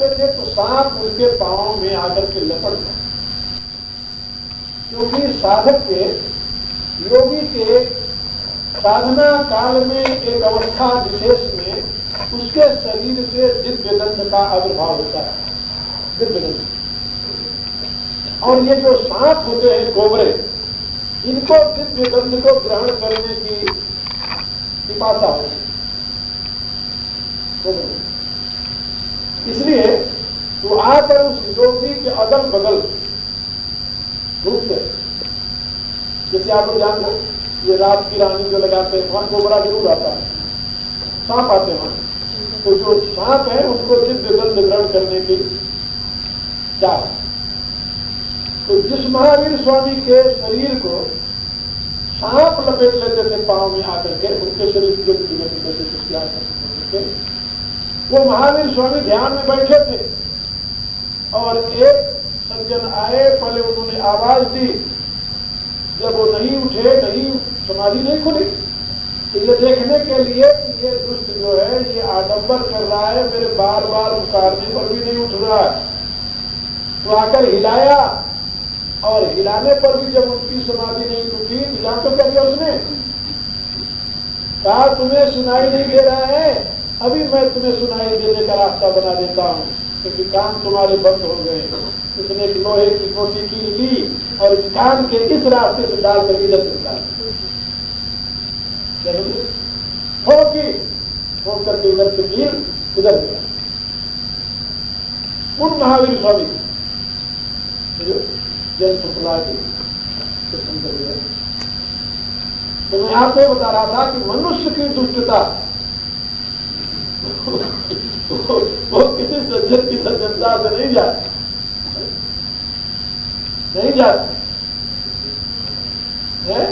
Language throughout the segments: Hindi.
करते थे तो सांप उनके पांव में आकर के लपट गया, क्योंकि साधक के, योगी के साधना काल में एक अवस्था विशेष में उसके शरीर से दिव्य गंध का आविर्भाव होता है, दिव्य गंध। और ये जो सांप होते हैं कोबरे, इनको दिव्य गंध को ग्रहण करने की पिपासा होती है, इसलिए वो आकर उस योगी के अगल बगल घूमते। जैसे आप लोग जानते हैं, ये रात की रानी जो लगाते हैं वहां कोबरा जरूर आता है, सांप आते हैं वहां। तो जो सांप है उनको दिव्य गंध ग्रहण करने की चाह। तो जिस महावीर स्वामी के शरीर को सांप लपेट लेते थे पांव में आकर के, उनके शरीर की जो वो महावीर स्वामी ध्यान में बैठे थे और एक सज्जन आए, पहले उन्होंने आवाज दी, जब वो नहीं उठे, नहीं समाधि नहीं खुली, तो ये देखने के लिए कि ये दुष्ट जो है ये आडंबर कर रहा है, मेरे बार बार पुकारने पर भी नहीं उठ रहा है, तो आकर हिलाया और हिलाने पर भी जब उनकी समाधि नहीं टूटी तो जान तो क्या किया उसने, कहा तुम्हें सुनाई नहीं दे रहा है, अभी मैं तुम्हें सुनाई देने का रास्ता बना देता हूँ, क्योंकि कान तुम्हारे बंद हो गए। उसने एक लोहे की कोठी की ली और इस कान के इस रास्ते से डाल कर इधर से डाल फोड़ करके इधर से कील उधर गया। उन महावीर स्वामी जन संप्रदाय की तो मैं आपको बता रहा था कि मनुष्य की दुष्टता वो किसी सज्जन की सज्जनता से नहीं जाती, नहीं जाती है।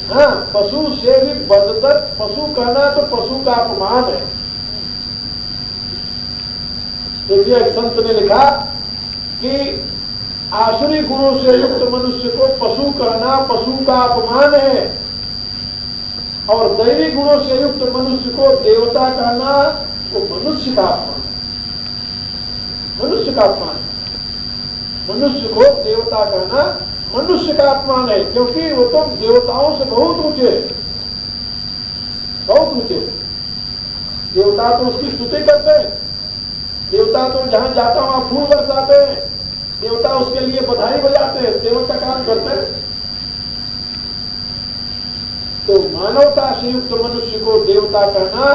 हाँ, पशु सेवित बदतर, पशु कहना तो पशु का अपमान है। देखिए एक संत ने लिखा कि आसुरी गुणों से युक्त मनुष्य को पशु कहना पशु का अपमान है, और दैवी गुणों से युक्त मनुष्य को देवता कहना वो मनुष्य का अपमान, मनुष्य का अपमान। मनुष्य को देवता कहना मनुष्य का अपमान है, क्योंकि वो तो देवताओं से बहुत ऊंचे, बहुत ऊंचे। देवता तो उसकी स्तुति करते हैं, देवता तो जहां जाता वहां फूल बरसाते हैं, देवता उसके लिए बधाई बजाते हैं, सेवक का काम करते हैं। तो मानवता से युक्त मनुष्य को देवता कहना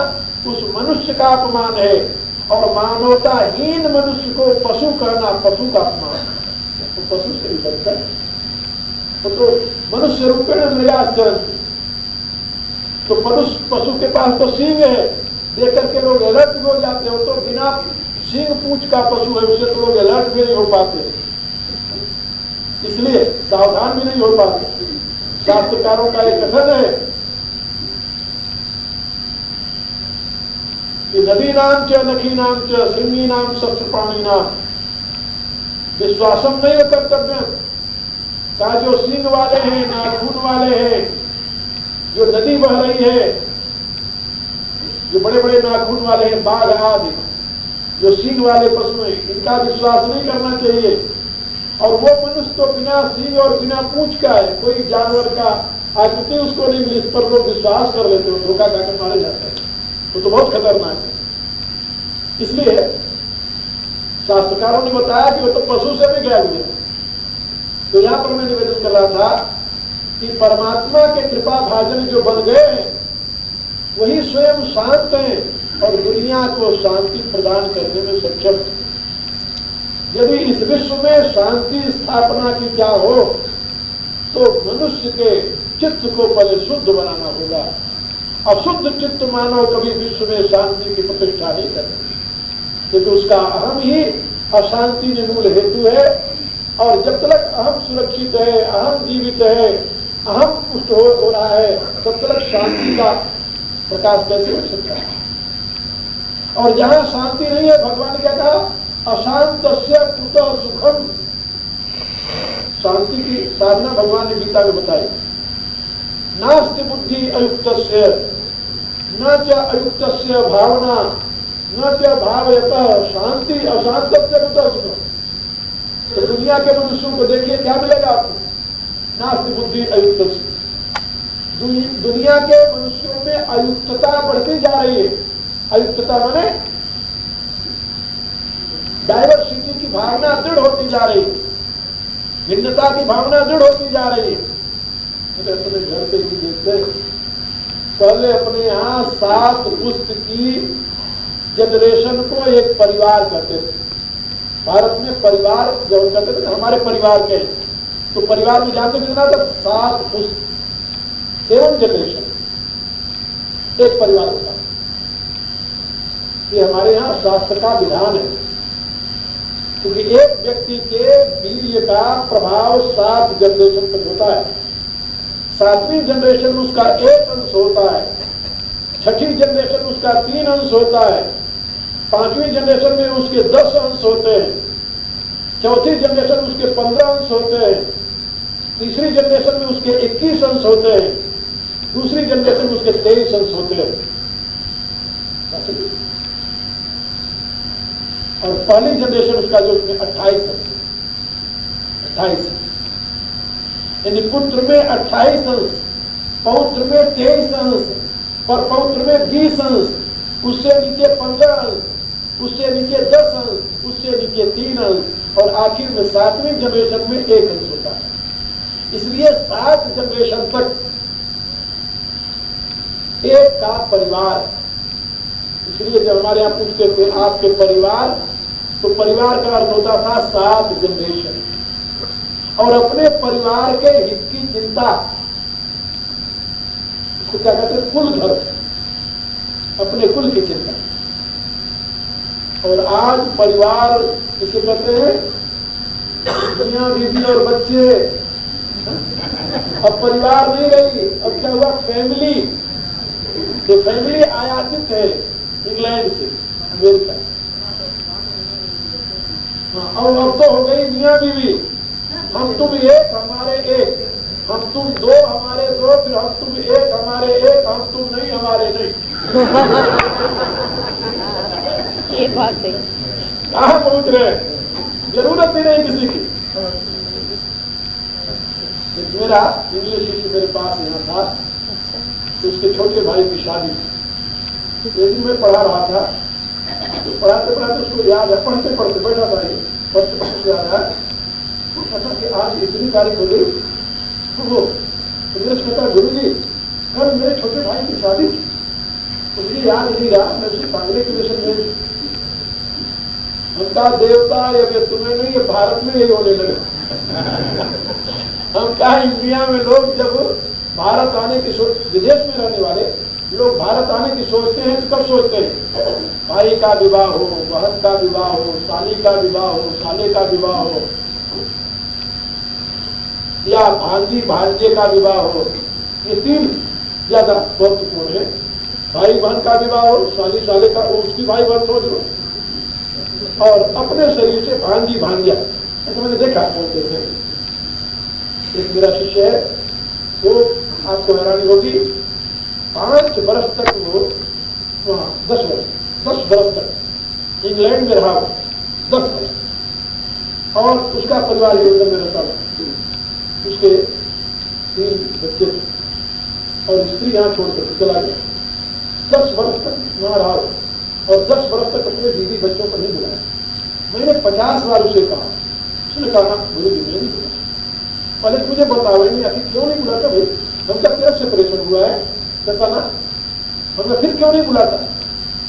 उस मनुष्य का अपमान है, और मानवताहीन मनुष्य को पशु कहना पशु का अपमान है। तो पशु से ही बनता है, तो मनुष्य रूपेण मृगाश्चरण। तो पशु के पास तो सींग है, देकर के लोग अलर्ट हो जाते हो, तो बिना सींग पूंछ का पशु है, उसे तो लोग अलर्ट भी नहीं हो पाते, इसलिए सावधान भी नहीं हो पाते। शास्त्रकारों का एक कथन है कि नदी नाम च नखी नाम च सिंही नाम शस्त्रपाणी नाम विश्वासम नहीं कर्तव्य का। जो सिंह वाले हैं, नाखून वाले हैं, जो नदी बह रही है, जो बड़े बड़े नाखून वाले हैं, बाघ आदि, जो सिंह वाले पशु हैं, इनका विश्वास नहीं करना चाहिए। और वो मनुष्य तो बिना सिंह और बिना पूंछ का है, कोई जानवर का आकृति उसको नहीं मिली, इस पर लोग विश्वास कर लेते हो, धोखा खाकर मारे जाते हैं, तो बहुत खतरनाक है। इसलिए शास्त्रकारों ने बताया कि वो तो पशु से भी गया हुआ। तो यहां पर मैं निवेदन कर रहा था कि परमात्मा के कृपा भाजन जो बन गए हैं वही स्वयं शांत हैं और दुनिया को शांति प्रदान करने में सक्षम है। यदि इस विश्व में शांति स्थापना की क्या हो तो मनुष्य के चित्त को पहले शुद्ध बनाना होगा। अशुद्ध चित्त मानव कभी विश्व में शांति की प्रतिष्ठा नहीं करेगा, क्योंकि उसका अहम ही अशांति में मूल हेतु है। और जब तक अहम सुरक्षित है, अहम जीवित है, अहम पुष्ट हो रहा है, तब तक शांति का प्रकाश कैसे हो सकता है। और जहां शांति नहीं है, भगवान ने क्या कहा, अशांतस्य कुतः सुखम। शांति की साधना भगवान ने गीता में बताई, नास्ति बुद्धि अयुक्तस्य न च अयुक्तस्य भावना न च भावयतः शांति अशांत से सुखम। तो दुनिया के मनुष्यों को देखिए क्या मिलेगा आपको, नास्ति बुद्धि अयुक्त। दुनिया के मनुष्यों में अयुक्तता बढ़ती जा रही है। अयुक्तता माने डाइवर्सिटी की भावना दृढ़ होती जा रही है, भिन्नता की भावना दृढ़ होती जा रही है। अपने घर पे भी देखते, पहले अपने यहाँ 7 पुश्त की जनरेशन को एक परिवार करते थे। भारत में परिवार जब कहते थे हमारे परिवार के, तो परिवार में जानते कितना था, 7 पुश्त, 7 जनरेशन एक परिवार होता। ये हमारे यहाँ शास्त्र का विधान है, क्योंकि एक व्यक्ति के वीर्य का प्रभाव 7 जनरेशन तक होता है। 7वीं जनरेशन में उसका 1 अंश होता है, 6ठी जनरेशन में उसका 3 अंश होता है, 5वीं जनरेशन में उसके 10 अंश होते हैं, 4थी जनरेशन में उसके 15 अंश होते हैं, तीसरी जनरेशन में उसके 21 अंश होते हैं, दूसरी जनरेशन में उसके 23 अंश होते हैं, और पहली जनरेशन उसका जो उसमें 28 अंश, 28 यानी पुत्र में 28 अंश, पौत्र में 23 अंश, पर पौत्र में 20 अंश, उससे नीचे 15 अंश, उससे नीचे 10 अंश, उससे नीचे 3 अंश, और आखिर में 7वीं जनरेशन में 1 अंश होता है। इसलिए 7 जनरेशन तक एक का परिवार। इसलिए जब हमारे यहाँ पूछते थे आपके परिवार, तो परिवार का अर्थ होता था 7 जनरेशन, और अपने परिवार के हित की चिंता, उसको क्या कहते हैं, कुल धर्म, अपने कुल की चिंता। और आज परिवार इसे कहते हैं मियां बीबी और बच्चे। अब परिवार नहीं रही, अब क्या हुआ, फैमिली। ये फैमिली आयातित है इंग्लैंड से, अमेरिका। और अब तो हो गई मियां बीवी, हम तुम एक हमारे एक, हम तुम 2 हमारे 2, फिर हम तुम एक हमारे एक, हम तुम नहीं हमारे नहीं। ये बात है, कहाँ पहुंच रहे हैं, जरूरत ही नहीं किसी की। मेरा इंग्लिश शिष्य मेरे पास यहाँ था, तो उसके छोटे भाई की शादी थी। एक दिन मैं पढ़ा रहा था, तो पढ़ाते पढ़ाते उसको याद है, पढ़ते पढ़ते बैठा था, ये पढ़ते पढ़ते याद है, कहता कि आज इतनी तारीख हो गई। तो इंग्लिश कहता, गुरु जी कल मेरे छोटे भाई की शादी थी, तो मुझे याद नहीं रहा, मैं उसे कांग्रेचुलेशन में। हमका देवता ये तुम्हें नहीं, ये भारत में यही होने लगा। हम क्या इंडिया में लोग जब भारत आने की सोच, विदेश में रहने वाले लोग भारत आने की सोचते हैं तो कब सोचते हैं, भाई का विवाह हो, बहन का विवाह हो, साली का विवाह हो, साले का विवाह हो, या भांजी भांजे का विवाह हो। ये 3 ज्यादा महत्वपूर्ण है। भाई बहन का विवाह हो, साली साले का, उसकी भाई बहन सोच लो, और अपने शरीर से भांजी भांजिया। ऐसा मैंने देखा बोलते थे। एक मेरा शिष्य है, वो आपको हैरानी होगी, 5 वर्ष तक वो वहाँ 10 वर्ष तक इंग्लैंड में रहा, 10 वर्ष, और उसका परिवार लंदन में रहता था। उसके 3 बच्चे थे, और स्त्री यहाँ छोड़कर चला गया। 10 वर्ष तक वहाँ रहा, और 10 वर्ष तक अपने बीवी बच्चों को नहीं बुलाया। मैंने 50 बार उसे कहा, उसने कहा गुरु जी ने नहीं बुलाया। पहले मुझे बताओ नहीं, आखिर क्यों नहीं बुलाता भाई, हमका क्या सेपरेशन हुआ है, कहता ना हमने फिर क्यों नहीं बुलाता।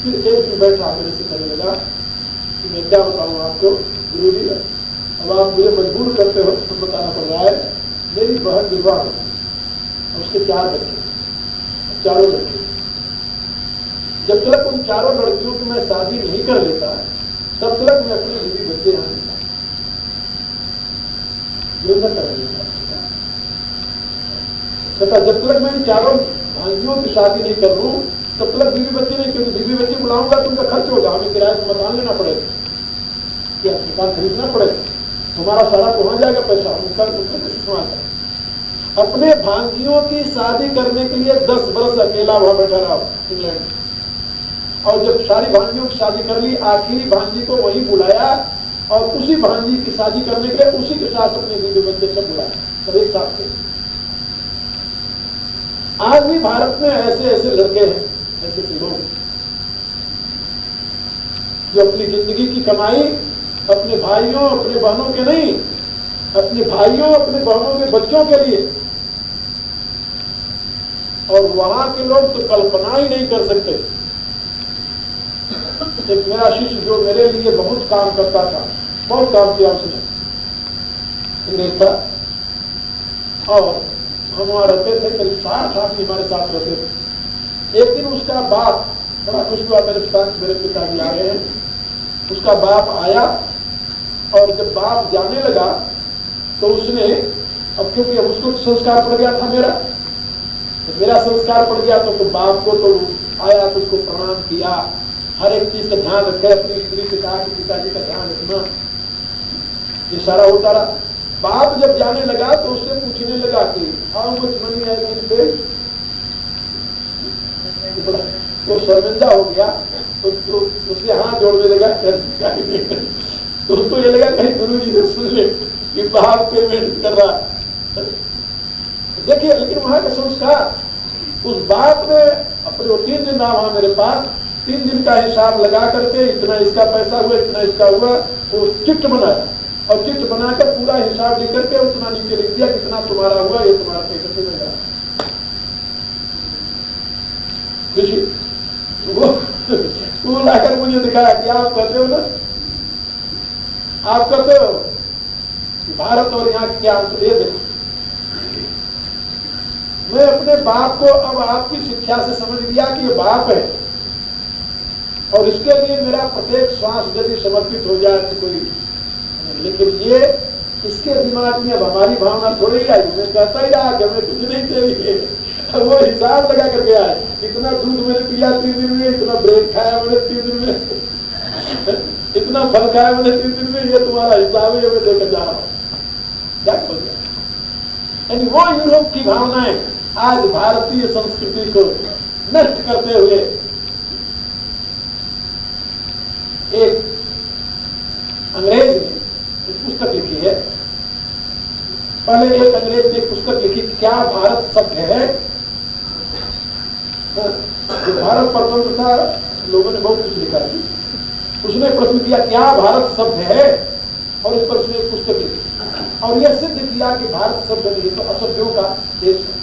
फिर एक दिन बैठा मेरे से कहने लगा कि मैं क्या बताऊँ आपको गुरु जी, अब आप मुझे मजबूर करते हो तो बताना पड़ रहा है। मेरी बहन विवाह होती, उसके 4 बच्चे, चारों लड़के। जब तक उन चारों लड़कियों की मैं शादी नहीं कर लेता, तब तक मैं अपने बीवी बच्चे यहाँ नहीं कर लेता। जब तक मैं इन चारों भांजियों की शादी नहीं कर लूँ, तब तक बीवी बच्चे नहीं, क्योंकि बीवी बच्चे बुलाऊंगा तो उनका खर्च होगा, हमें किराए से मकान लेना पड़ेगा, क्या मकान खरीदना पड़ेगा, हमारा सारा तो वहां जाएगा पैसा, उनका कैसे संभालता। अपने भांजियों की शादी करने के लिए 10 वर्ष अकेला वहां बैठा रहा इंग्लैंड, और जब सारी भांजियों की शादी कर ली, आखिरी भांजी को वही बुलाया और उसी भांजी की शादी करने के लिए उसी के साथ अपने बीवी बच्चे सब बुलाया, सब एक साथ थे। आज भी भारत में ऐसे ऐसे लड़के हैं, ऐसे ऐसे लोग जो अपनी जिंदगी की कमाई अपने भाइयों अपने बहनों के नहीं, अपने भाइयों अपने बहनों के बच्चों के लिए, और वहां के लोग तो कल्पना ही नहीं कर सकते। एक मेरा शिष्य जो मेरे लिए बहुत काम करता था, बहुत काम किया उसने, अंग्रेज था, और हम वहां रहते थे, करीब 60 आदमी हमारे साथ रहते थे। एक दिन उसका बाप, बड़ा खुश हुआ मेरे पिताजी आ गए हैं, उसका बाप आया, और जब बाप जाने लगा तो उसने, अब क्योंकि अब उसको संस्कार पड़ गया था मेरा संस्कार पड़ गया, तो बाप को तो आया तो उसको प्रणाम किया, हर एक चीज का ध्यान रखे, अपनी स्त्री से कहा कि पिताजी का ध्यान रखना, ये सारा होता रहा। बाप जब जाने लगा तो उससे पूछने लगा कि हाउ मच मनी है मेरे पे, तो शर्मिंदा हो गया, तो उसके हाथ जोड़ने लगा, तो उसको ये लगा कहीं गुरु जी ने सुन ले कि बाप पेमेंट कर रहा। देखिए, लेकिन वहां का संस्कार, उस बाप ने अपने 3 दिन रहा मेरे पास, 3 दिन का हिसाब लगा करके इतना इसका पैसा हुआ, इतना इसका हुआ, वो चिट्ठ बनाया, और चिट्ठ बनाकर पूरा हिसाब लिख करके उतना नीचे लिख दिया, कितना तुम्हारा हुआ, ये तुम्हारा पैसा मिलेगा। वो लाकर मुझे दिखाया कि आप कहते हो ना, आप कहते हो भारत और यहाँ की क्या अंतर, ये देखो। मैं अपने बाप को अब आपकी शिक्षा से समझ लिया कि ये बाप है, और इसके लिए मेरा प्रत्येक श्वास यदि समर्पित हो जाए तो कोई, लेकिन ये इसके दिमाग में अब हमारी भावना थोड़ी आई। मैं कहता ही रहा कि हमें कुछ नहीं चाहिए, वो हिसाब लगा कर गया है, इतना दूध मैंने पिया 3 दिन में, इतना ब्रेड खाया मैंने 3 दिन में, इतना फल खाया मैंने 3 दिन में, ये तुम्हारा हिसाब है, ये मैं देकर जा रहा हूँ। क्या बोल गया? यानी वो यूरोप की भावनाएं आज भारतीय संस्कृति को नष्ट करते हुए एक अंग्रेज ने एक पुस्तक लिखी है। पहले एक अंग्रेज ने एक पुस्तक लिखी, क्या भारत सभ्य है। भारत पर था, लोगों ने बहुत कुछ लिखा है। उसने प्रश्न किया क्या भारत सभ्य है, और इस पर उसने एक पुस्तक लिखी और यह सिद्ध किया कि भारत सभ्य नहीं तो असभ्यों का देश है।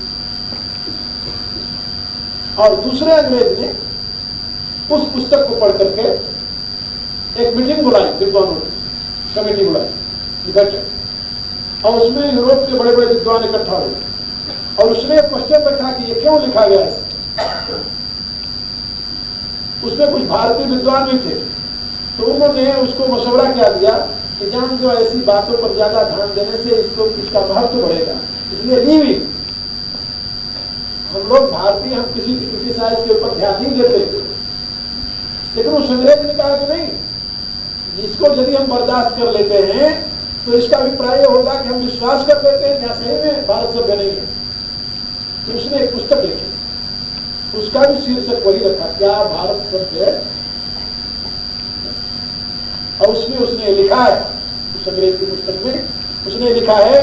और दूसरे अंग्रेज ने उस पुस्तक को पढ़ करके एक मीटिंग बुलाई, विद्वानों ने कमेटी बुलाई इकट्ठे, और उसमें यूरोप के बड़े बड़े विद्वान इकट्ठा हुए, और उसने क्वेश्चन रखा कि ये क्यों लिखा गया है। उसमें कुछ भारतीय विद्वान भी थे, तो उन्होंने उसको मशवरा क्या दिया कि जान जो ऐसी बातों पर ज्यादा ध्यान देने से इसको इसका महत्व बढ़ेगा, इसलिए लीवी हम लोग भारतीय, हम किसी क्रिटिसाइज के ऊपर ध्यान नहीं देते। लेकिन उस अंग्रेज ने कहा कि नहीं, इसको यदि हम बर्दाश्त कर लेते हैं तो इसका अभिप्राय होगा कि हम विश्वास कर लेते हैं क्या सही में भारत सभ्य नहीं है। तो उसने एक पुस्तक लिखी, उसका भी शीर्षक वही रखा, क्या भारत सभ्य है। और उसमें उसने लिखा है, उस अंग्रेज की पुस्तक में उसने लिखा है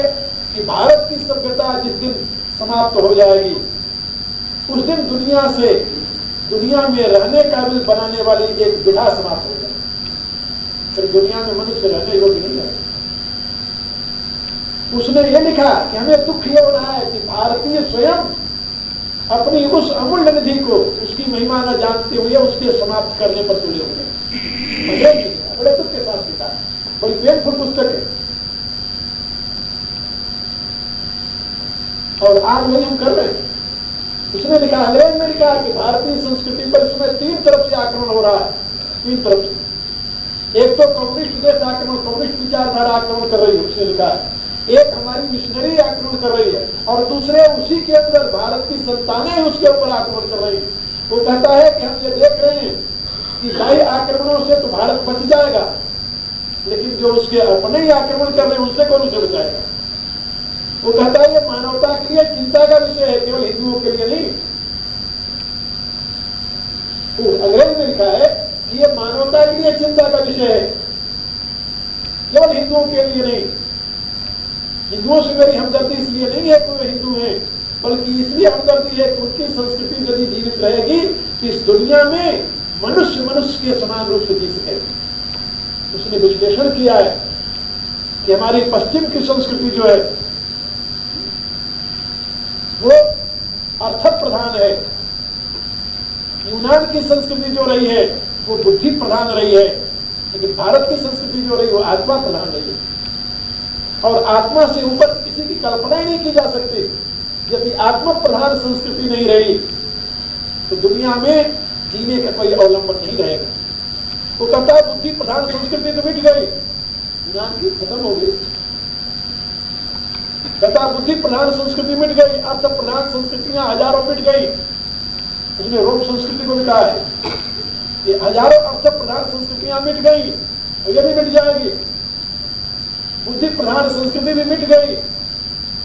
कि भारत की सभ्यता जिस दिन समाप्त हो जाएगी उस दिन दुनिया में रहने काबिल बनाने वाली एक विधा समाप्त हो जाएगी, फिर दुनिया में मनुष्य रहने योग्य नहीं है। उसने ये लिखा कि हमें दुख ये हो रहा है कि भारतीय स्वयं अपनी उस अमूल्य निधि को, उसकी महिमा न जानते हुए उसके समाप्त करने पर तुले हुए हैं। बड़े दुख के साथ लिखा है, बड़ी पेनफुल पुस्तक है। और आज वही हम कर रहे हैं। उसने लिखा, अंग्रेज ने लिखा कि भारतीय संस्कृति पर इसमें 3 तरफ से आक्रमण हो रहा है, 3 तरफ से। एक तो कम्युनिस्ट देश आक्रमण, कम्युनिस्ट विचारधारा आक्रमण कर रही है, उसने लिखा है। एक हमारी मिशनरी आक्रमण कर रही है, और दूसरे उसी के अंदर भारत की संतानें उसके ऊपर आक्रमण कर रही है। वो कहता है कि हम ये देख रहे हैं कि बाह्य आक्रमणों से तो भारत बच जाएगा, लेकिन जो उसके अपने ही आक्रमण कर रहे हैं उससे कौन उसे बचाएगा। वो कहता है ये मानवता के लिए चिंता का विषय है, केवल हिंदुओं के लिए नहीं। तो अंग्रेज ने लिखा है कि ये मानवता के लिए चिंता का विषय है, केवल हिंदुओं के लिए नहीं। हिंदुओं से मेरी हमदर्दी इसलिए नहीं है कि वे हिंदू हैं, बल्कि इसलिए हमदर्दी है कि उनकी संस्कृति यदि जीवित रहेगी कि इस दुनिया में मनुष्य मनुष्य के समान रूप से जी सके। उसने विश्लेषण किया है कि हमारी पश्चिम की संस्कृति जो है वो अर्थ प्रधान है, यूनान की संस्कृति जो रही है वो बुद्धि प्रधान रही है, लेकिन भारत की संस्कृति जो रही वो आत्मा प्रधान रही है। और आत्मा से ऊपर किसी की कल्पना ही नहीं की जा सकती। यदि आत्मा प्रधान संस्कृति नहीं रही तो दुनिया में जीने का कोई अवलंबन नहीं रहेगा। वो कहता है बुद्धि प्रधान संस्कृति तो मिट गई, यूनान की खत्म हो गई। कहता बुद्धि प्रधान संस्कृति मिट गई, अर्थ प्रधान संस्कृतियां हजारों मिट गई। उसने रोम संस्कृति को मिटा है, ये हजारों अर्थ प्रधान संस्कृतियां मिट गई और ये भी मिट जाएगी। बुद्धि प्रधान संस्कृति भी मिट गई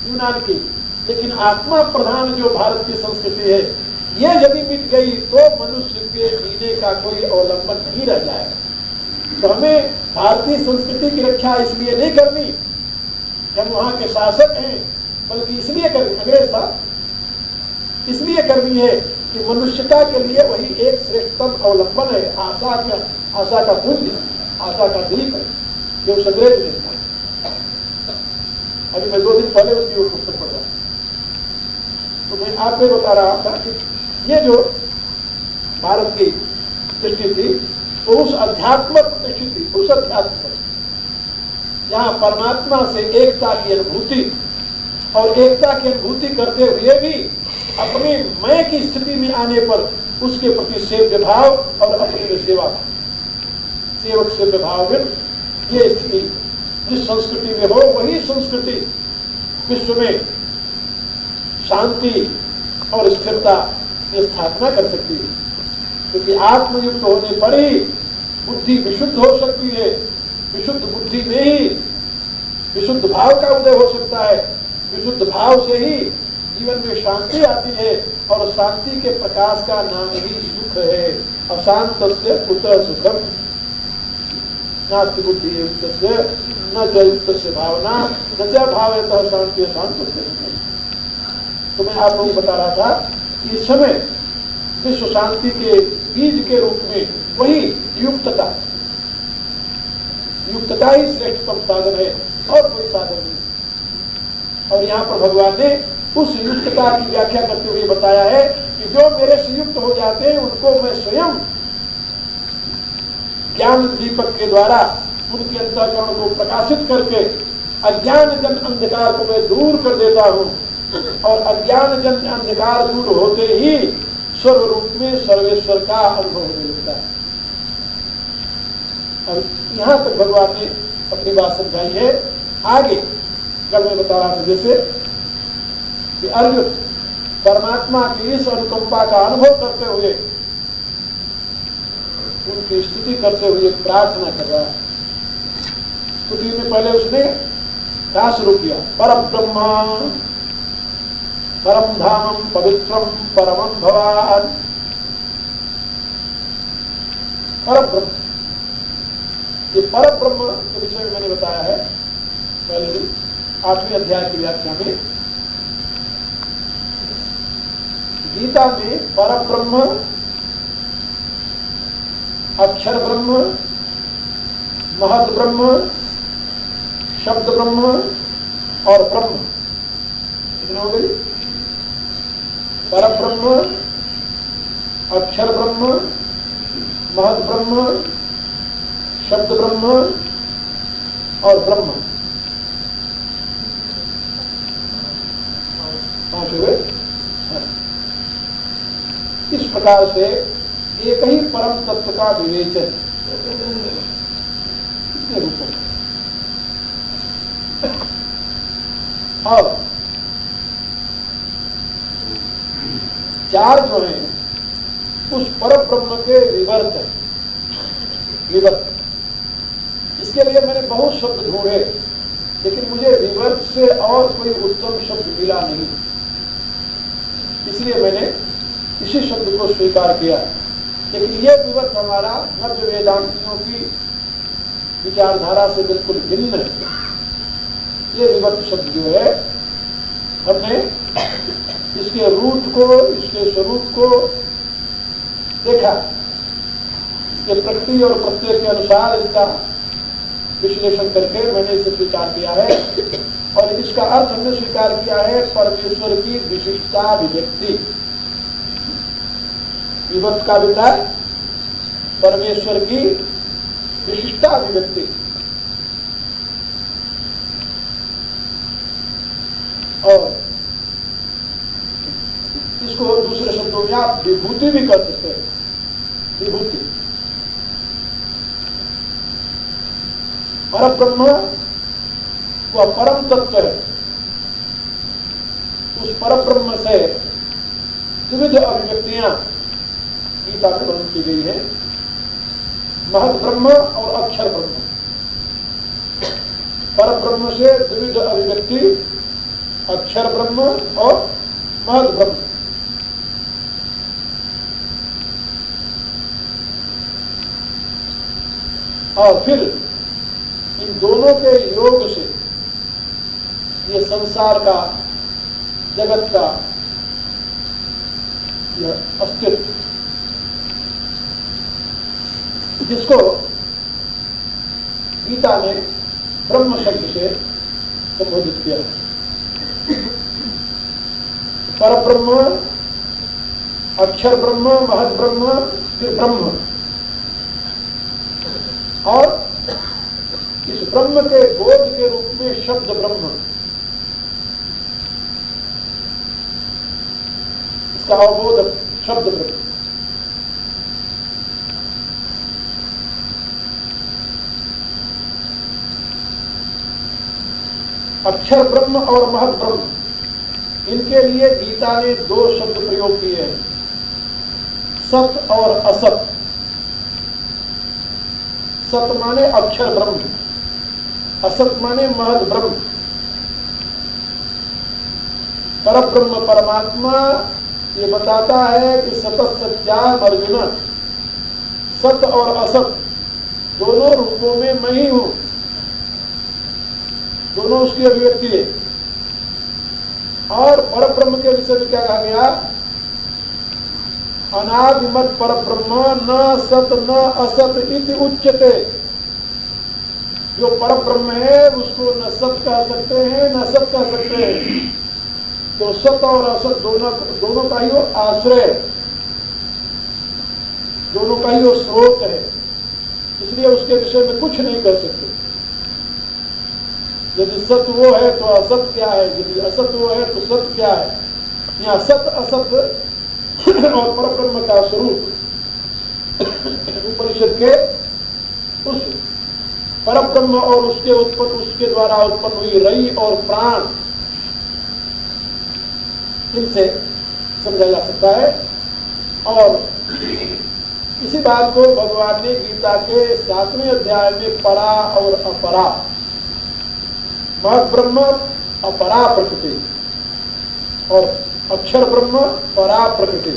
यूनान की, लेकिन आत्मा प्रधान जो भारत की संस्कृति है ये यदि मिट गई तो मनुष्य के जीने का कोई अवलंबन नहीं रह जाएगा। तो हमें भारतीय संस्कृति की रक्षा इसलिए नहीं करनी कि हम वहां के शासक हैं, बल्कि इसलिए करनी, अंग्रेज था, इसलिए करनी है कि मनुष्यता के लिए वही एक श्रेष्ठतम अवलंबन है, आशा का पुंज, आशा का दीप है, जो उस अंग्रेज ने था। अभी मैं 2 दिन पहले उसकी वो पुस्तक पढ़ रहा, तो मैं आपको बता रहा था कि ये जो भारत की दृष्टि थी तो उस अध्यात्म दृष्टि थी, उस अध्यात्म जहां परमात्मा से एकता की अनुभूति, और एकता की अनुभूति करते हुए भी अपने मैं की स्थिति में आने पर उसके प्रति सेव्य भाव और अपनी सेवा, सेवक सेव्य भाव में ये स्थिति जिस संस्कृति में हो वही संस्कृति विश्व में शांति और स्थिरता की स्थापना कर सकती है। क्योंकि आत्मयुक्त होने पर ही बुद्धि विशुद्ध हो सकती है, विशुद्ध बुद्धि में ही विशुद्ध भाव का उदय हो सकता है, विशुद्ध भाव से ही जीवन में शांति आती है, और शांति के प्रकाश का नाम ही सुख है। अशांत से कुतः सुखम नास्ति बुद्धि युक्त से न युक्त से भावना न च भावतः शांति अशांत से। तो मैं आप लोगों को बता रहा था कि इस समय विश्व शांति के बीज के रूप में वही युक्तता ही श्रेष्ठतम साधन है और कोई साधन नहीं। और यहाँ पर भगवान ने उस युक्तता की व्याख्या करते हुए बताया है कि जो मेरे से युक्त हो जाते हैं उनको मैं स्वयं ज्ञान दीपक के द्वारा उनके अंतःकरण को प्रकाशित करके अज्ञान जन अंधकार को मैं दूर कर देता हूँ, और अज्ञान जन अंधकार दूर होते ही सर्व रूप में सर्वेश्वर का अनुभव होने लगता है। और यहाँ तक भगवान ने अपनी बात समझाई है। आगे कल मैं बता रहा था जैसे कि अर्जुन परमात्मा की इस अनुकंपा का अनुभव करते हुए उनकी स्तुति करते हुए प्रार्थना कर रहा है। स्तुति में पहले उसने क्या शुरू किया, परम ब्रह्म परम धामम पवित्रम परमं भवान। पर ब्रह्म, ये पर ब्रह्म के विषय में मैंने बताया है पहले दिन 8वें अध्याय की व्याख्या में। गीता में पर ब्रह्म, अक्षर ब्रह्म, महद ब्रह्म, शब्द ब्रह्म और ब्रह्म कितने हो गए? पर ब्रह्म, अक्षर ब्रह्म, महद ब्रह्म, शब्द ब्रह्म और ब्रह्म, 5 हुए। इस प्रकार से एक ही परम तत्व का विवेचन कितने रूपों में, और 4 जो है उस परम ब्रह्म के विवर्त है। विवर्त, इसके लिए मैंने बहुत शब्द ढूंढे, लेकिन मुझे विवर्त से और कोई उत्तम शब्द मिला नहीं, इसलिए मैंने इसी शब्द को स्वीकार किया। लेकिन ये विवर्त हमारा नव्य वेदांतियों की विचारधारा से बिल्कुल भिन्न है। ये विवर्त शब्द जो है, हमने इसके रूट को, इसके स्वरूप को देखा, इसके प्रकृति और प्रत्यय के अनुसार इसका विश्लेषण करके मैंने इसे स्वीकार किया है। और इसका अर्थ हमने स्वीकार किया है परमेश्वर की विशिष्टाभिव्यक्ति। विवर्त का विचार परमेश्वर की विशिष्टाभिव्यक्ति। और इसको दूसरे शब्दों में आप विभूति भी कर सकते हैं। विभूति परब्रह्म वह परम तत्व है। उस परब्रह्म से विविध अभिव्यक्तियां गीता में वर्णन की गई है। महद ब्रह्म और अक्षर ब्रह्म। परब्रह्म से विविध अभिव्यक्ति अक्षर ब्रह्म और महद ब्रह्म। और फिर इन दोनों के योग से ये संसार का, जगत का यह अस्तित्व, जिसको गीता ने ब्रह्म शब्द से संबोधित किया है। परब्रह्म, अक्षर ब्रह्म, महद ब्रह्म, फिर ब्रह्म। और इस ब्रह्म के बोध के रूप में शब्द ब्रह्म, इसका अवबोध शब्द ब्रह्म। अक्षर ब्रह्म और महद ब्रह्म, इनके लिए गीता ने दो शब्द प्रयोग किए हैं, सत और असत। सत माने अक्षर ब्रह्म, असत माने महद ब्रह्म। परब्रह्म परमात्मा ये बताता है कि सतत सत्याम अर्जुन, सत और असत दोनों रूपों में मैं ही हूं, दोनों उसकी अभिव्यक्ति है। और परब्रह्म के विषय में क्या कहा गया? अनादिमत परब्रह्म न सत न असत इति उच्यते। जो परब्रह्म है उसको न सत कह सकते हैं न असत कह सकते हैं। तो सत और असत दोनों का ही वो आश्रय, दोनों का ही वो स्रोत है, इसलिए उसके विषय में कुछ नहीं कर सकते। यदि सत वो है तो असत क्या है, यदि असत वो है तो सत क्या है। यहाँ सत असत और परब्रह्म का स्वरूप उपनिषद के उस परब्रह्म और उसके द्वारा उत्पन्न हुई रई और प्राण, इनसे समझा जा सकता है। और इसी बात को भगवान ने गीता के 7वें अध्याय में परा और अपरा, महद ब्रह्म अपरा प्रकृति और अक्षर ब्रह्म परा प्रकृति,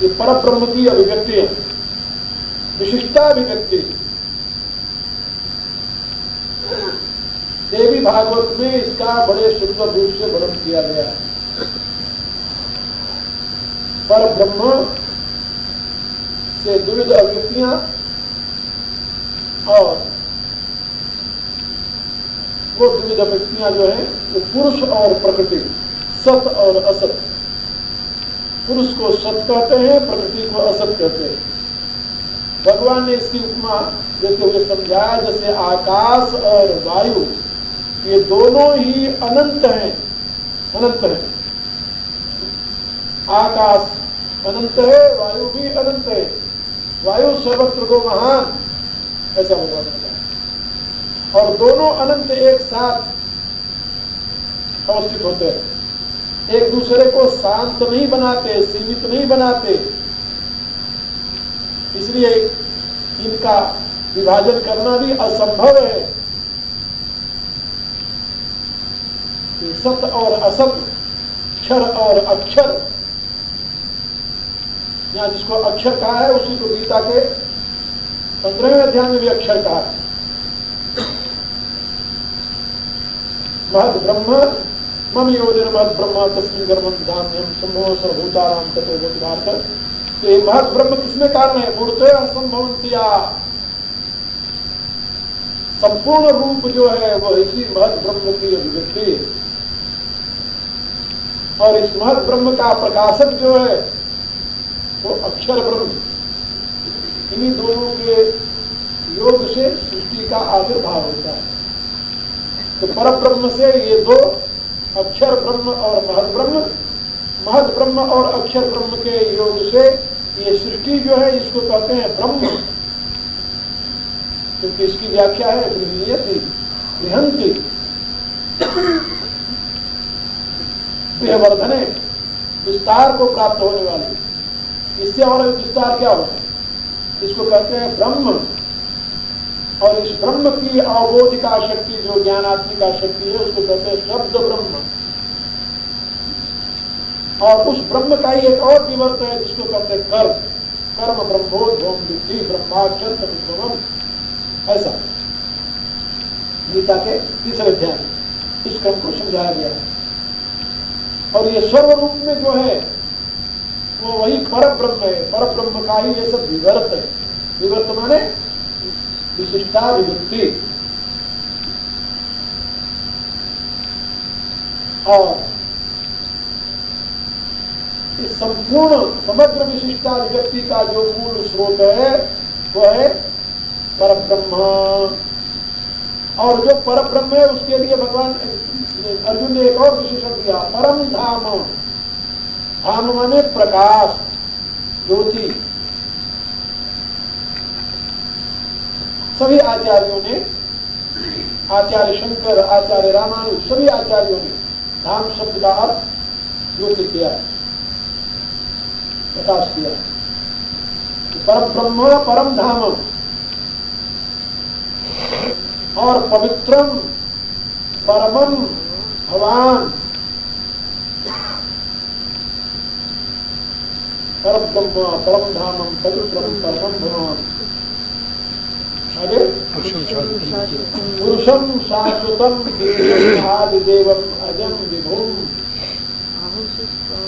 ये पर ब्रह्म की अभिव्यक्ति है, विशिष्टाभिव्यक्ति। देवी भागवत में इसका बड़े सुंदर रूप से वर्णन किया गया है। पर ब्रह्म से विविध अभिव्यक्तियां और वो विविध अभिव्यक्तियां जो है वो पुरुष और प्रकृति, सत और असत। पुरुष को सत कहते हैं, प्रकृति को असत कहते हैं। भगवान ने इसकी उपमा देते हुए समझाया जैसे आकाश और वायु ये दोनों ही अनंत हैं, अनंत है। आकाश अनंत है, वायु भी अनंत है। वायु सर्वत्र को महान, ऐसा भगवान ने कहा। और दोनों अनंत एक साथ अवस्थित होते हैं, एक दूसरे को शांत नहीं बनाते, सीमित नहीं बनाते। इसलिए इनका विभाजन करना भी असंभव है। सत और असत क्षर और अक्षर, यहां जिसको अक्षर कहा है उसी को गीता के 15वें अध्याय में भी अक्षर कहा है। महद ब्रह्म मम योनिर महद ब्रह्म तस्मिन् गर्भं धाम्यम संभव सर्वभूतानां ततो भूतभारत। ये महद ब्रह्म किसमें कारण है? मूर्ते असंभवंतिया, संपूर्ण रूप जो है वो इसी महद ब्रह्म की अभिव्यक्ति है। और इस महद ब्रह्म का प्रकाशक जो है वो अक्षर ब्रह्म, इन्हीं दोनों के योग से सृष्टि का आविर्भाव होता है। तो पर ब्रह्म से ये दो, अक्षर ब्रह्म और महद ब्रह्म, महद ब्रह्म और अक्षर ब्रह्म के योग से ये सृष्टि जो है इसको कहते हैं ब्रह्म, क्योंकि इसकी व्याख्या है गृह्यति गृहंति गृहवर्धने, विस्तार को प्राप्त होने वाली। इससे और विस्तार क्या होता है? इसको कहते हैं ब्रह्म। और इस ब्रह्म की अवबोधिका शक्ति, जो ज्ञानात्मिका शक्ति है, उसको कहते हैं शब्द ब्रह्म। और उस ब्रह्म का ही एक और विवर्त है जिसको कहते हैं कर्म। कर्म ब्रह्मोद्भवम विद्धि ब्रह्माक्षर तत्त्वम, ऐसा गीता के 3रे अध्याय में इस क्रम को समझाया गया है। और ये सर्व रूप में जो है वो वही पर ब्रह्म है। पर ब्रह्म का ही ये सब विवर्त है। विवर्त माने विशिष्टाभिव्यक्ति। और इस संपूर्ण समग्र विशिष्टाभिव्यक्ति का जो मूल स्रोत है वो है पर ब्रह्म। और जो पर ब्रह्म है उसके लिए भगवान अर्जुन ने एक और विशेषण दिया, परम धाम। धाम माने प्रकाश, ज्योति। सभी आचार्यों ने, आचार्य शंकर, आचार्य रामानुज, सभी आचार्यों ने धाम शब्द का अर्थ ज्योति किया, प्रकाश किया। परम ब्रह्म परम धाम और पवित्रम परमम भगवान। परम ब्रह्म परम धामम पवित्रम परमम भगवान। आगे पुरुषम शाश्वतम आदिदेवम अजम विभुम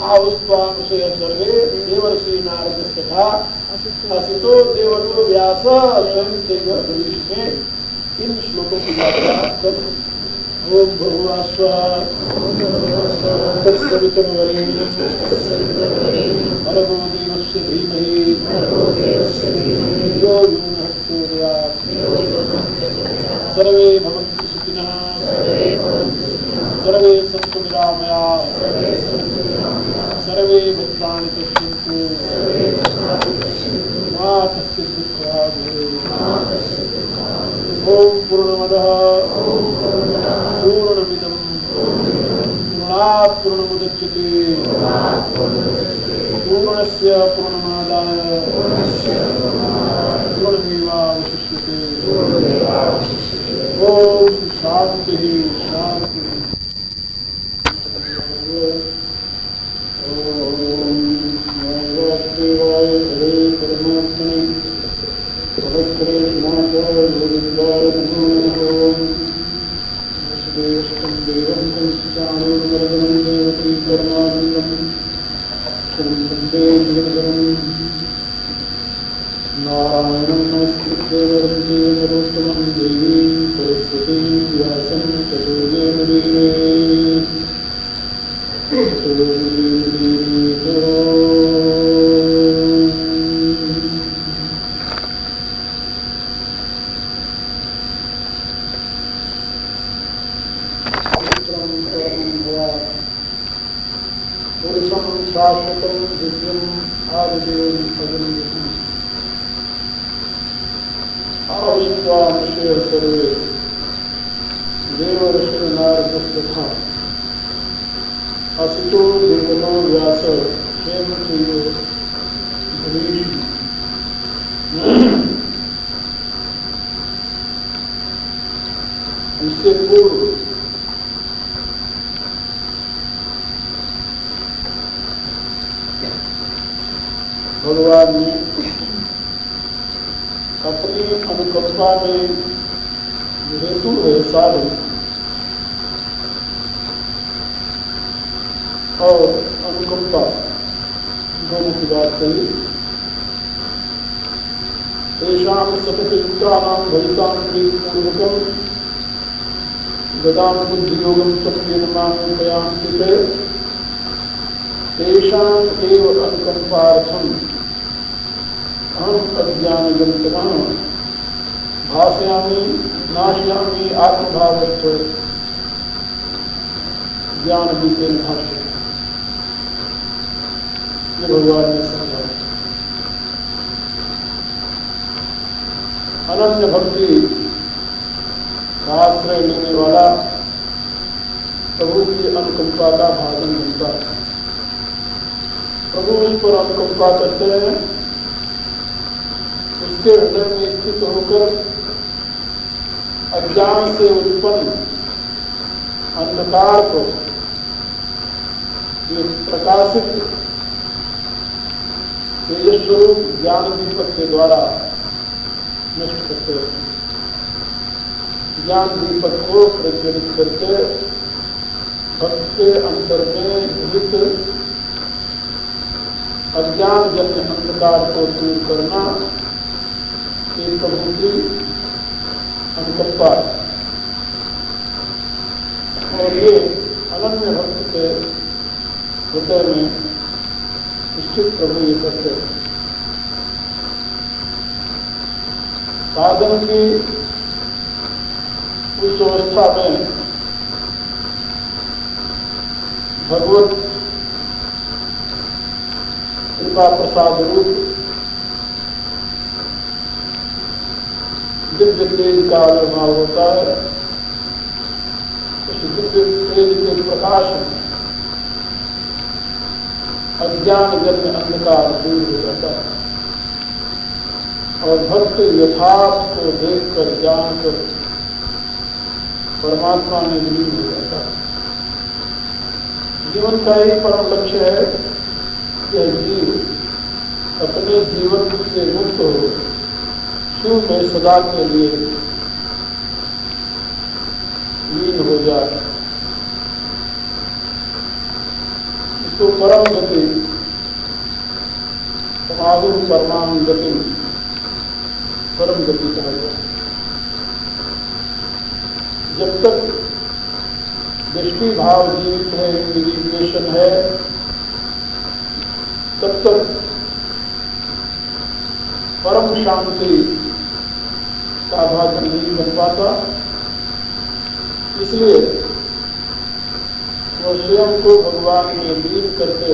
आहुस्त्वाम से सर्वे देवर्षि नारद तथा असितो देवतो व्यास स्वयं तेजस्वी में इन श्लोकों की व्याख्या कर। ओम भुवस्वः तत्सवितुर्वरेण्यं भर्गो देवस्य धीमहि यो यो नः प्रचोदयात्। सर्वे भवन्तु सुखिनः, सर्वे सन्तु निरामयाः, सर्वे भद्राणि पश्यन्तु मा कश्चित् दुःखभाग् भवेत्। ओम पूर्णमदः पूर्णमिदं पूर्णात् पूर्णमुदच्यते पूर्णस्य पूर्णमादाय पूर्णमेवावशिष्यते। ओम शांति शांति। ओम वासुदेवाय हरे परमात्मने कृष्णाय गोविन्दाय नमो नमः। वसुदेवस्तं देवं कंसचाणूरमर्दनं देवकी परमानन्दं वन्दे जगद्गुरुं। नारायणं नमस्कृत्य नरं चैव नरोत्तमं देवीं सरस्वतीं व्यासं ततो जयमुदीरये। शाश्वतं दिव्यं आदिदेवं अजं विभुम् आहुस्त्वामस्य सर्वे देवर्षि नारदस्तथा असितो देवतो व्यास स्वयं तेजस्वी। इससे पूर्व भगवान ने अपनी अनुकंपा में हेतु है साधु और अनुकंपा दोनों की बात कही। तेषां सततयुक्तानां भजितां प्रीतिपूर्वकं गदां बुद्धियोगं त्वमेव मामुपयान्ति ते तेषाम् एव अनुकंपार्थम् अहम् अज्ञानजनितमः भासयामि नाशयामि आत्मभावत्व ज्ञान बीतेन भाष्य। ये भगवान ने समझाया। अनन्य भक्ति का आश्रय लेने वाला प्रभु की अनुकंपा का भाजन बनता है। प्रभु उस पर अनुकंपा करते हैं, उसके हृदय में स्थित होकर अज्ञान से उत्पन्न अंधकार को ये प्रकाशित तेज स्वरूप ज्ञान दीपक के द्वारा नष्ट करते हैं। ज्ञान दीपक को प्रज्वलित करके भक्त के अंतर में निहित अज्ञान जन्य अंधकार को दूर करना ये प्रभु की अनुकंपा है। और ये अनन्य भक्त के हृदय में निश्चित प्रभु ये करते हैं। साधन की उस अवस्था में भगवत कृपा प्रसाद रूप दिव्य तेज का आविर्भाव होता है। उस दिव्य तेज के प्रकाश में अज्ञान जन्य अंधकार दूर हो जाता है और भक्त यथार्थ को देखकर जानकर परमात्मा में विलीन हो जाता है। जीवन का ही परम लक्ष्य है कि जीव अपने जीवन से मुक्त हो शिव में सदा के लिए लीन हो जाए। इसको परम गति समाधु परमाम गति परम गति कहा गया। जब तक दृष्टि भाव जीवित है, इंडिविजुएशन है, तब तक परम शांति का भाग नहीं बन पाता। इसलिए वो स्वयं को भगवान में लीन करके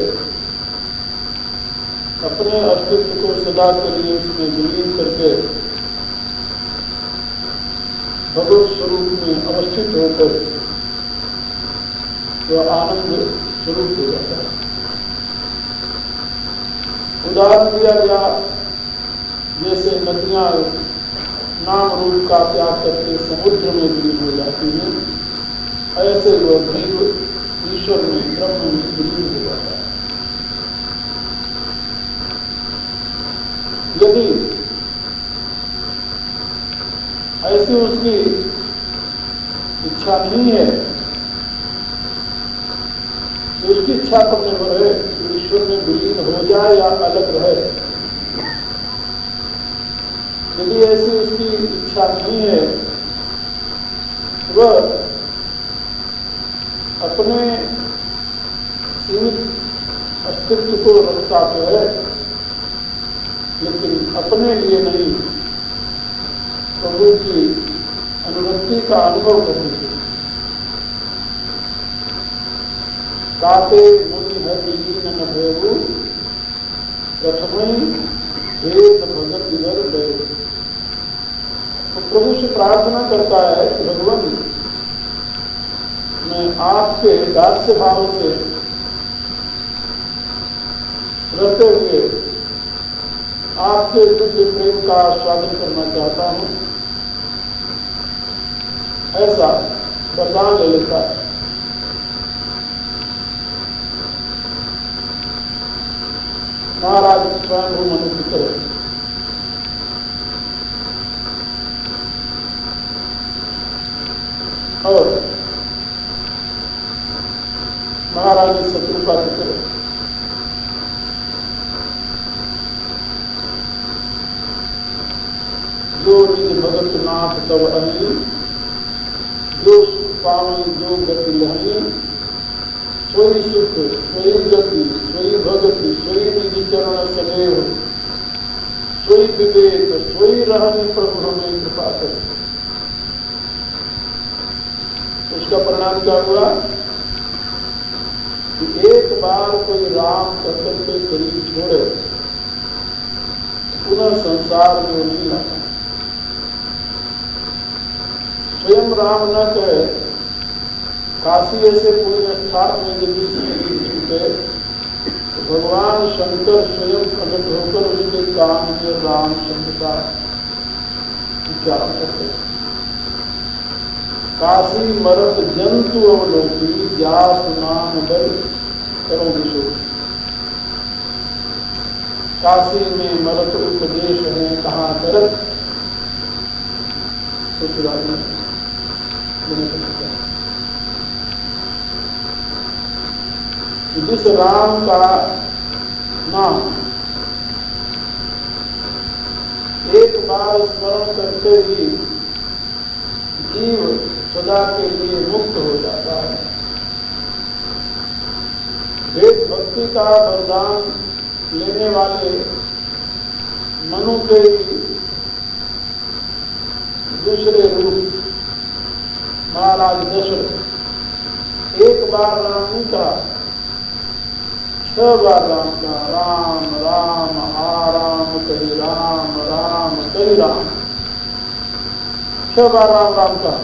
अपने अस्तित्व को सदा के लिए उसमें विलीन करके भगवत स्वरूप में अवस्थित होकर वह आनंद स्वरूप हो जाता है। उदाहरण दिया गया, जैसे नदियां नाम रूप का त्याग करके समुद्र में विलीन हो जाती हैं, ऐसे वह जीव ईश्वर में ब्रह्म में विलीन हो जाता है। यदि ऐसी उसकी इच्छा नहीं है तो उसकी इच्छा पर निर्भर है कि ईश्वर में विलीन हो जाए या अलग रहे। यदि ऐसी उसकी इच्छा नहीं है, वह अपने सीमित अस्तित्व को रखता तो है, लेकिन अपने लिए नहीं, प्रभु की अनुरक्ति का अनुभव करने के लिए। काते मुनि है विलीन न भयऊ प्रथम भेद भगत विवर गए। तो प्रभु से प्रार्थना करता है कि भगवान, मैं आपके दास्य भाव से रहते हुए आपके दिव्य प्रेम का स्वागत करना चाहता हूं। ऐसा वरदान ले लेता है। महाराज स्वयं मनु की तरह। और महाराज शत्रुपा की तरह जो निज भगत नाथ तब अहि, जो सुख पावई जो गति लहई, सोई सुख सोई गति सोई भगति सोई निज चरण सदैव, सोई विवेक सोई रहने प्रभु हमें कृपा कर। उसका परिणाम क्या हुआ कि एक बार कोई राम कहकर के शरीर छोड़े पुनः संसार में नहीं आता। स्वयं राम न कहे, काशी ऐसे पुण्य स्थान में यदि छूटे तो भगवान शंकर स्वयं प्रकट होकर उसके कान में राम शब्द का उच्चारण करते हैं। काशी मरत जंतु अवलोकी जास नाम बल करो विशो। काशी में मरत उपदेश है कहाँ करत ससुराल में। जिस राम का नाम एक बार स्मरण करते ही जीव सदा के लिए मुक्त हो जाता है। वेद भक्ति का वरदान लेने वाले मनु के दूसरे रूप महाराज दशरथ एक बार राम नहीं कहा, 6 बार राम का। राम राम आराम कही राम राम कही राम, 6 बार राम राम का।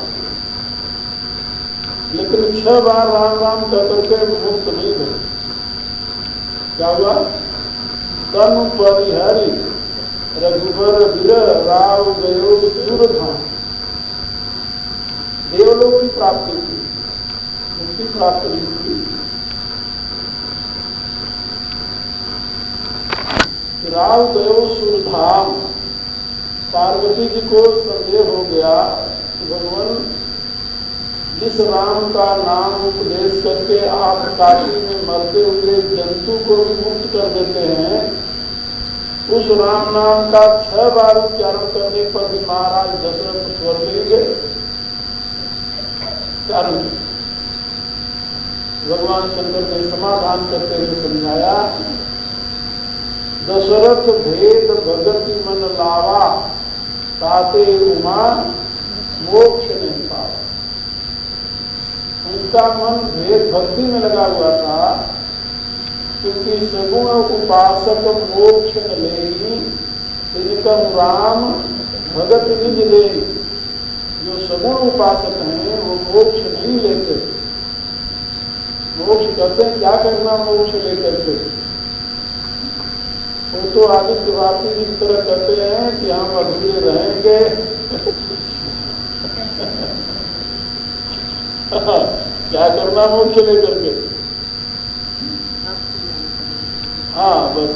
लेकिन 6 बार राम राम कह करके मुक्त नहीं हुए। क्या हुआ? तनु परिहरि रघुबर विरह राव गयो सूरधाम। देवलोक की प्राप्ति की, मुक्ति प्राप्त नहीं की। राव गयो सूरधाम। पार्वती जी को संदेह हो गया कि भगवान जिस राम का नाम उपदेश करके आप काशी में मरते हुए जंतु को भी मुक्त कर देते हैं, उस राम नाम का 6 बार उच्चारण करने पर भी महाराज दशरथ स्वर्ग ले गए। कारण भगवान शंकर ने समाधान करते हुए समझाया, दशरथ भेद भगति मन लावा, ताते उमा मोक्ष नहीं पावा। उनका मन भेद भक्ति में लगा हुआ था, क्योंकि सगुण उपासक मोक्ष न लेही, इनका राम भगत निज देही। जो सगुण उपासक हैं वो मोक्ष नहीं लेते। मोक्ष करते हैं, क्या करना मोक्ष लेकर के? वो तो आदित्य भारती इस तरह कहते हैं कि हम अधूरे रहेंगे। क्या करना मोक्ष लेकर के? हाँ बस,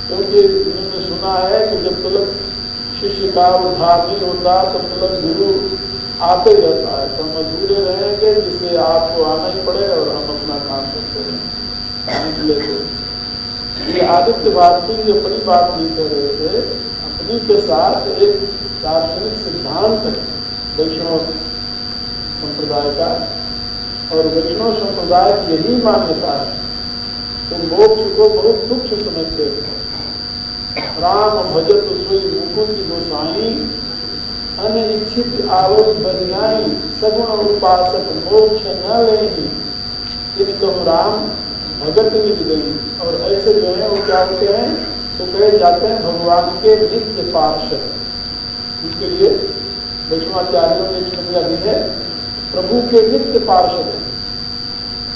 क्योंकि उन्होंने सुना है कि जब तक शिष्य का उद्धार नहीं होता तब तक गुरु आते ही रहता है। तो हम अधूरे रहेंगे, जिससे आपको आना ही पड़ेगा और हम अपना काम करते रहेंगे। ये आदित्य भारती अपनी बात नहीं कर रहे थे, अपनी के साथ एक दार्शनिक सिद्धांत है वैष्णव संप्रदाय का, और वैष्णव संप्रदाय की यही मान्यता है। तो मोक्ष को बहुत तुच्छ समझते हैं। राम भजत सोई मुकुंद गोसाई, अनिच्छित आवत बनियाई, सगुण उपासक मोक्ष न लेही, इनको राम भगत निज देही। और ऐसे जो है वो क्या होते हैं, तो कहे जाते हैं भगवान के नित्य पार्षद। उनके लिए वैष्णवाचार्यों ने संज्ञा दी है, प्रभु के नित्य पार्षद है।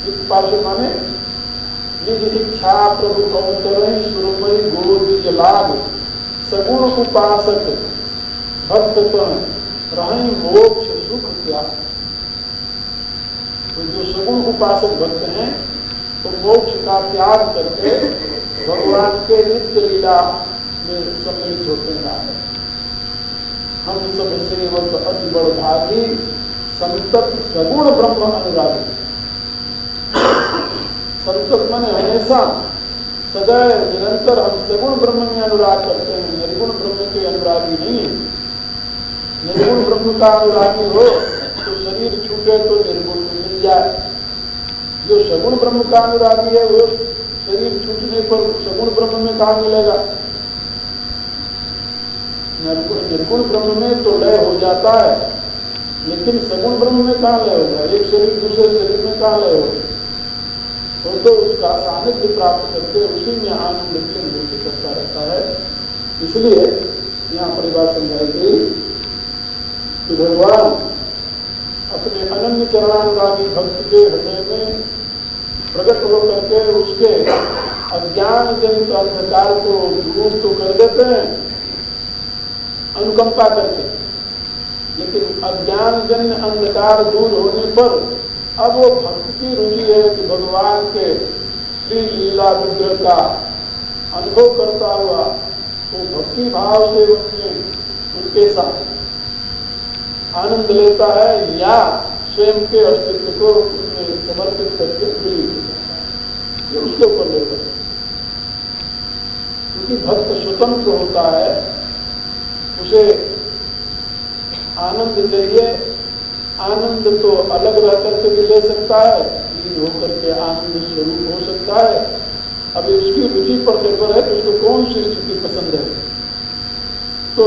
नित्य पार्षद माने निज इच्छा प्रभु अवतरण सुरमयी गोविंद लाभ, सगुण उपासक भक्तपन रही मोक्ष सुख क्या। तो जो सगुण उपासक भक्त हैं तो मोक्ष का त्याग करके भगवान के नित्य लीला में सम्मिलित होते हैं। हम सब सेवक अति बड़ भागी, संतत सगुण ब्रह्म अनुरागी। संतत माने हमेशा सदैव निरंतर हम सगुण ब्रह्म में अनुराग करते हैं, निर्गुण ब्रह्म के अनुरागी नहीं। निर्गुण ब्रह्म का अनुरागी हो तो शरीर छूटे तो निर्गुण में मिल जाए। जो सगुण ब्रह्म का अनुरागी है वो शरीर छूटने पर सगुण ब्रह्म में कहाँ मिलेगा? निर्गुण ब्रह्म में तो लय हो जाता है, लेकिन सगुण ब्रह्म में कहाँ लय होगा? एक शरीर दूसरे शरीर में कहाँ लय होगा? तो उसका सानिध्य प्राप्त करके उसी में आनंद की अनुभूति करता रहता है। इसलिए यहाँ पर बात समझाई गई कि भगवान अपने अनन्य चरणानुरागी भक्त के हृदय में प्रकट होकर के उसके अज्ञान जनित अंधकार को दूर तो कर देते हैं अनुकंपा करके, लेकिन अज्ञान जन्य अंधकार दूर होने पर अब वो भक्त की रुचि है कि भगवान के श्री लीला विग्रह का अनुभव करता हुआ वो भक्ति भाव से उनके साथ आनंद लेता है या स्वयं के अस्तित्व को उनमें समर्पित करके विलीन हो जाता है। ये उसके ऊपर निर्भर है, क्योंकि भक्त स्वतंत्र होता है, उसे आनंद चाहिए। आनंद तो अलग रह करके भी ले सकता है, लीन होकर के आनंद स्वरूप हो सकता है। अभी उसकी रुचि पर निर्भर है कि उसको कौन सी स्थिति पसंद है। तो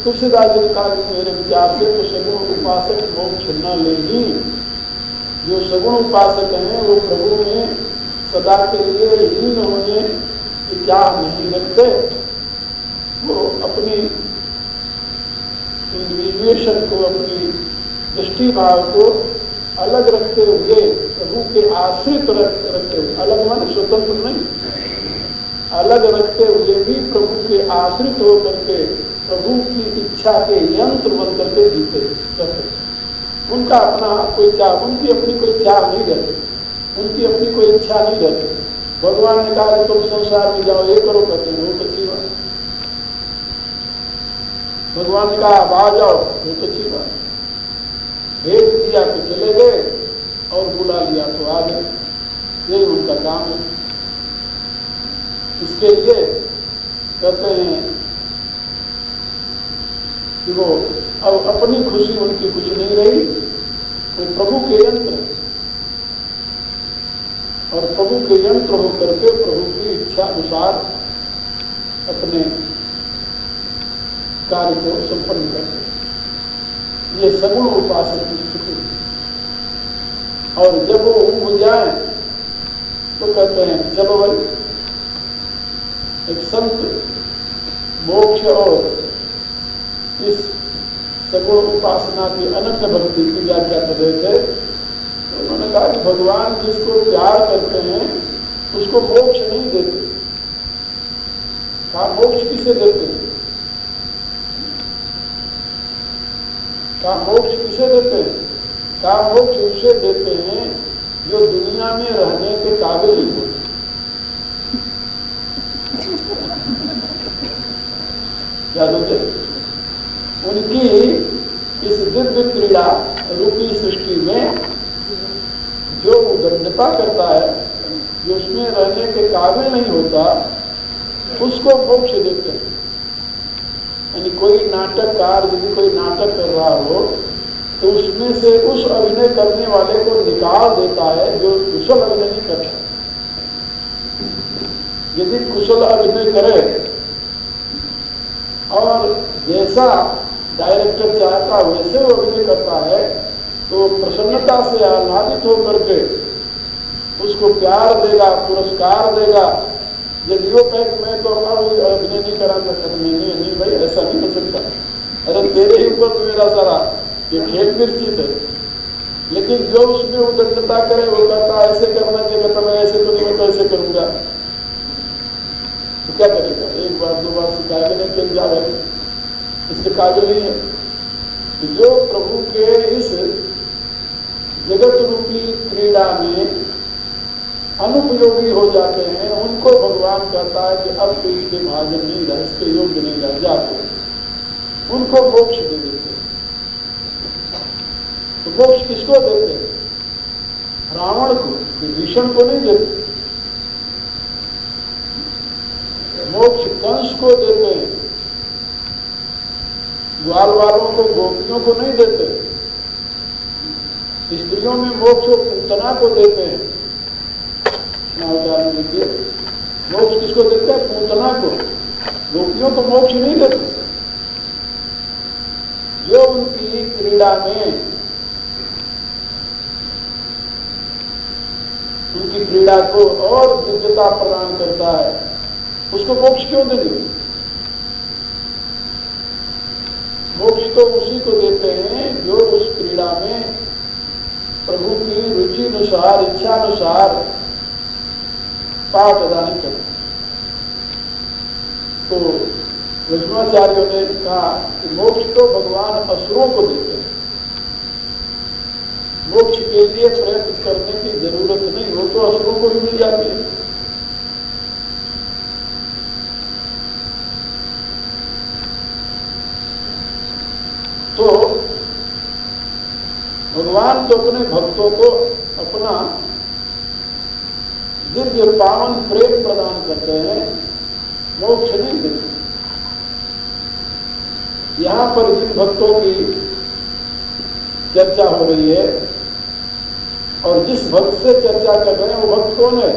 तुलसीदास जी ने कहा कि मेरे विचार से तो सगुण उपासक मोक्ष न ले ही। जो सगुण उपासक हैं वो प्रभु में सदा के लिए लीन होने की चाह नहीं रखते, वो अपनी इंडिविजुएशन को, अपनी दृष्टि भाव को अलग रखते हुए प्रभु के आश्रित रखते हुए, अलग मन स्वतंत्र नहीं, अलग रखते हुए भी प्रभु के आश्रित होकर के प्रभु की इच्छा के यंत्र बन करके जीते रहते। उनका अपना कोई चाह, उनकी अपनी कोई चाह नहीं रहती, उनकी अपनी कोई इच्छा नहीं रहती। भगवान ने कहा तुम संसार में जाओ, ये करो, कहते हैं बहुत अच्छी बात। भगवान ने कहा आ जाओ, बहुत अच्छी बात। भेज दिया तो चले गए और बुला लिया तो आ गए, यही उनका काम है। इसके लिए कहते हैं कि वो अब अपनी खुशी उनकी कुछ नहीं रही, वो प्रभु के यंत्र और प्रभु के यंत्र होकर के प्रभु की इच्छा अनुसार अपने कार्य को संपन्न करते। ये सगुण उपासक की स्थिति। और जब वो हो जाए तो कहते हैं चलो भाई, एक संत मोक्ष और इस सगुण उपासना की अनंत भक्ति की व्याख्या कर रहे थे। तो उन्होंने कहा कि भगवान जिसको प्यार करते हैं उसको मोक्ष नहीं देते। कहा मोक्ष किसे देते हैं? कहा मोक्ष किसे देते हैं? कहा मोक्ष उसे देते हैं जो दुनिया में रहने के काबिल नहीं होते। क्या बोलते? उनकी इस दिव्य क्रीड़ा रूपी सृष्टि में जो उदंडता करता है, जो उसमें रहने के काबिल नहीं होता, उसको मोक्ष देते हैं। यानी कोई नाटककार यदि कोई नाटक कर रहा हो तो उसमें से उस अभिनय करने वाले को निकाल देता है जो कुशल अभिनय नहीं करता। यदि कुशल अभिनय करे और जैसा डायरेक्टर चाहता वैसे वो अभिनय करता है तो प्रसन्नता से आह्लादित होकर के उसको प्यार देगा, पुरस्कार देगा। यदि वो कहे कि मैं तो अपना अभिनय नहीं करा सकता, नहीं भाई ऐसा नहीं कर सकता, अरे तेरे ही ऊपर तो मेरा सारा ये खेल निर्चित है। लेकिन जो उसमें उदंडता करे वो कहता ऐसे करना चाहिए, कहता मैं ऐसे तो नहीं, मैं तो ऐसे करूंगा। तो क्या करेगा? एक बार दो बार सिखाएगा नहीं, चल जा रहे, इसके काबिल नहीं है। तो जो प्रभु के इस जगत रूपी क्रीड़ा में अनुपयोगी हो जाते हैं, उनको भगवान कहता है कि अब तो इसके महाजन नहीं रह, इसके योग्य नहीं रह जाते, उनको मोक्ष दे देते हैं। तो मोक्ष किसको देते हैं? रावण को, विभीषण को नहीं देते। मोक्ष कंस को देते हैं, ग्वाल वालों को, गोपियों को नहीं देते। स्त्रियों में मोक्ष पूतना को देते हैं। उदाहरण लीजिए, मोक्ष किसको देते हैं? पूतना को। गोपियों को मोक्ष नहीं देते। जो उनकी क्रीड़ा में, उनकी क्रीड़ा को और दिव्यता प्रदान करता है, उसको मोक्ष क्यों देंगे? मोक्ष तो उसी को देते हैं जो उस क्रीड़ा में प्रभु की रुचि अनुसार, इच्छा अनुसार पाठ अदा नहीं करते। तो वैष्णवाचार्यों ने कहा कि मोक्ष तो भगवान असुरों को देते हैं, मोक्ष के लिए प्रयत्न करने की जरूरत नहीं, वो तो असुरों को भी मिल जाती है। तो भगवान तो अपने भक्तों को अपना दिव्य पावन प्रेम प्रदान करते हैं, मोक्ष नहीं देते। यहां पर जिन भक्तों की चर्चा हो रही है और जिस भक्त से चर्चा कर रहे हैं, वो भक्त कौन है?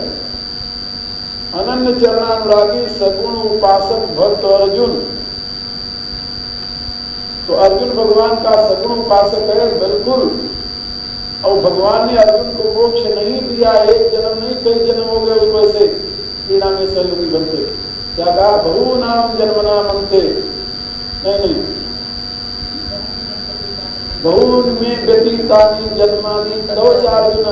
अनन्य चरणानुरागी सगुण उपासक भक्त अर्जुन। तो अर्जुन भगवान का सगुण उपासक है, बिल्कुल। और भगवान ने अर्जुन को मोक्ष नहीं दिया, एक जन्म नहीं, कई जन्म हो गए उसको ऐसे क्रीड़ा में सहयोगी बनते। क्या कहा? बहु नाम जन्मना मनते, नहीं, बहु में व्यतीतानि जन्मानि तव चार्जुन।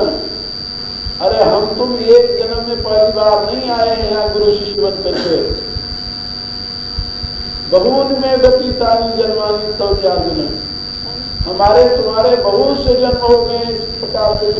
अरे हम तुम एक जन्म में पहली बार नहीं आए हैं यहाँ गुरु शिष्य बन करके, बहुन में व्यतीतानि जन्मानि तव चार्जुन। हमारे तुम्हारे बहुत से जन्म हो गए इस प्रकार से।